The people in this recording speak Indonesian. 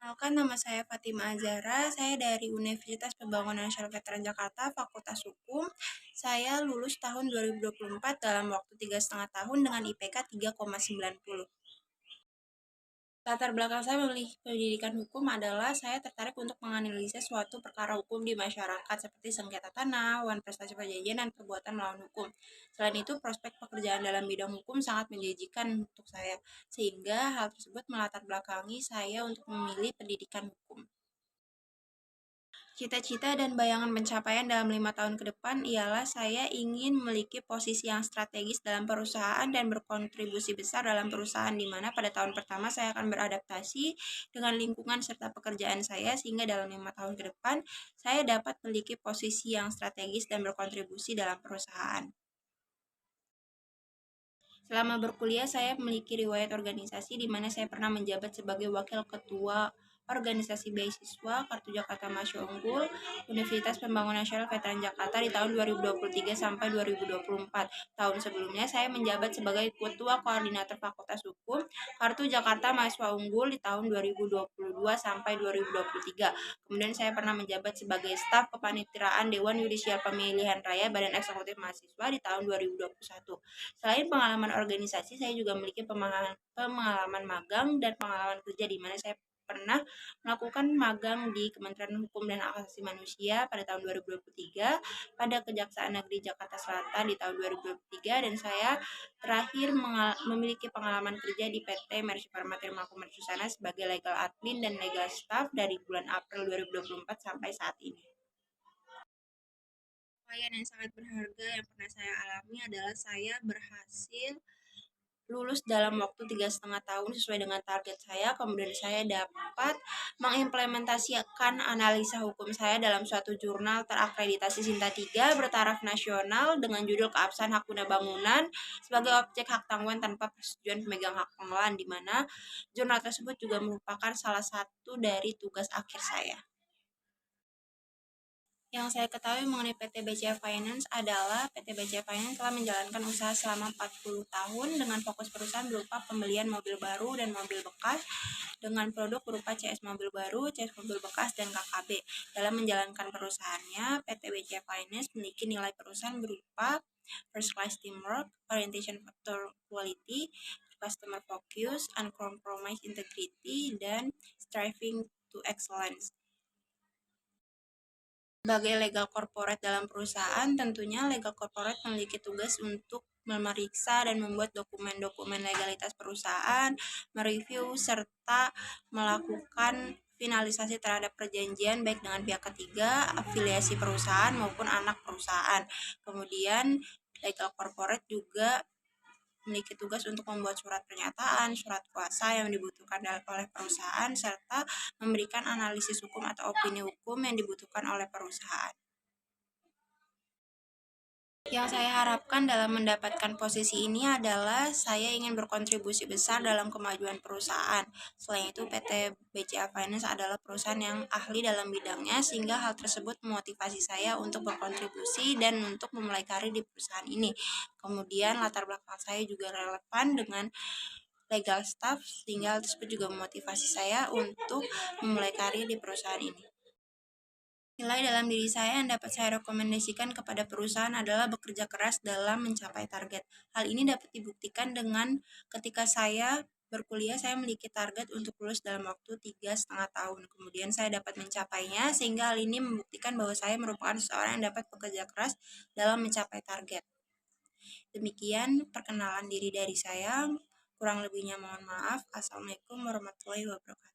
Perkenalkan, nama saya Fatima Azahra, saya dari Universitas Pembangunan Nasional Veteran Jakarta, Fakultas Hukum. Saya lulus tahun 2024 dalam waktu 3,5 tahun dengan IPK 3,90. Latar belakang saya memilih pendidikan hukum adalah saya tertarik untuk menganalisis suatu perkara hukum di masyarakat seperti sengketa tanah, wan prestasi perjanjian, dan perbuatan melawan hukum. Selain itu, prospek pekerjaan dalam bidang hukum sangat menjanjikan untuk saya, sehingga hal tersebut melatar belakangi saya untuk memilih pendidikan hukum. Cita-cita dan bayangan pencapaian dalam 5 tahun ke depan ialah saya ingin memiliki posisi yang strategis dalam perusahaan dan berkontribusi besar dalam perusahaan di mana pada tahun pertama saya akan beradaptasi dengan lingkungan serta pekerjaan saya sehingga dalam 5 tahun ke depan saya dapat memiliki posisi yang strategis dan berkontribusi dalam perusahaan. Selama berkuliah, saya memiliki riwayat organisasi di mana saya pernah menjabat sebagai wakil ketua organisasi beasiswa Kartu Jakarta Mahasiswa Unggul Universitas Pembangunan Nasional Veteran Jakarta di tahun 2023 sampai 2024. Tahun sebelumnya, saya menjabat sebagai ketua koordinator Fakultas Hukum Kartu Jakarta Mahasiswa Unggul di tahun 2022 sampai 2023. Kemudian saya pernah menjabat sebagai staf kepanitiaan Dewan Yudisial Pemilihan Raya Badan Eksekutif Mahasiswa di tahun 2021. Selain pengalaman organisasi, saya juga memiliki pengalaman magang dan pengalaman kerja di mana saya pernah melakukan magang di Kementerian Hukum dan Hak Asasi Manusia pada tahun 2023, pada Kejaksaan Negeri Jakarta Selatan di tahun 2023, dan saya terakhir memiliki pengalaman kerja di PT Mercy Pharma Mercusana sebagai legal admin dan legal staff dari bulan April 2024 sampai saat ini. Pencapaian yang sangat berharga yang pernah saya alami adalah saya berhasil lulus dalam waktu 3,5 tahun sesuai dengan target saya. Kemudian saya dapat mengimplementasikan analisa hukum saya dalam suatu jurnal terakreditasi Sinta 3 bertaraf nasional dengan judul Keabsahan Hak Guna Bangunan sebagai objek hak tanggungan tanpa persetujuan pemegang hak pengelolaan, di mana jurnal tersebut juga merupakan salah satu dari tugas akhir saya. Yang saya ketahui mengenai PT BCA Finance adalah PT BCA Finance telah menjalankan usaha selama 40 tahun dengan fokus perusahaan berupa pembelian mobil baru dan mobil bekas dengan produk berupa CS mobil baru, CS mobil bekas, dan KKB. Dalam menjalankan perusahaannya, PT BCA Finance memiliki nilai perusahaan berupa first class teamwork, orientation factor quality, customer focus, uncompromised integrity, dan striving to excellence. Sebagai legal corporate dalam perusahaan, tentunya legal corporate memiliki tugas untuk memeriksa dan membuat dokumen-dokumen legalitas perusahaan, mereview, serta melakukan finalisasi terhadap perjanjian baik dengan pihak ketiga, afiliasi perusahaan maupun anak perusahaan. Kemudian legal corporate juga memiliki tugas untuk membuat surat pernyataan, surat kuasa yang dibutuhkan oleh perusahaan, serta memberikan analisis hukum atau opini hukum yang dibutuhkan oleh perusahaan. Yang saya harapkan dalam mendapatkan posisi ini adalah saya ingin berkontribusi besar dalam kemajuan perusahaan. Selain itu, PT BCA Finance adalah perusahaan yang ahli dalam bidangnya, sehingga hal tersebut memotivasi saya untuk berkontribusi dan untuk memulai karir di perusahaan ini. Kemudian latar belakang saya juga relevan dengan legal staff, sehingga hal tersebut juga memotivasi saya untuk memulai karir di perusahaan ini. Nilai dalam diri saya yang dapat saya rekomendasikan kepada perusahaan adalah bekerja keras dalam mencapai target. Hal ini dapat dibuktikan dengan ketika saya berkuliah, saya memiliki target untuk lulus dalam waktu 3,5 tahun. Kemudian saya dapat mencapainya, sehingga hal ini membuktikan bahwa saya merupakan seseorang yang dapat bekerja keras dalam mencapai target. Demikian perkenalan diri dari saya. Kurang lebihnya mohon maaf. Assalamualaikum warahmatullahi wabarakatuh.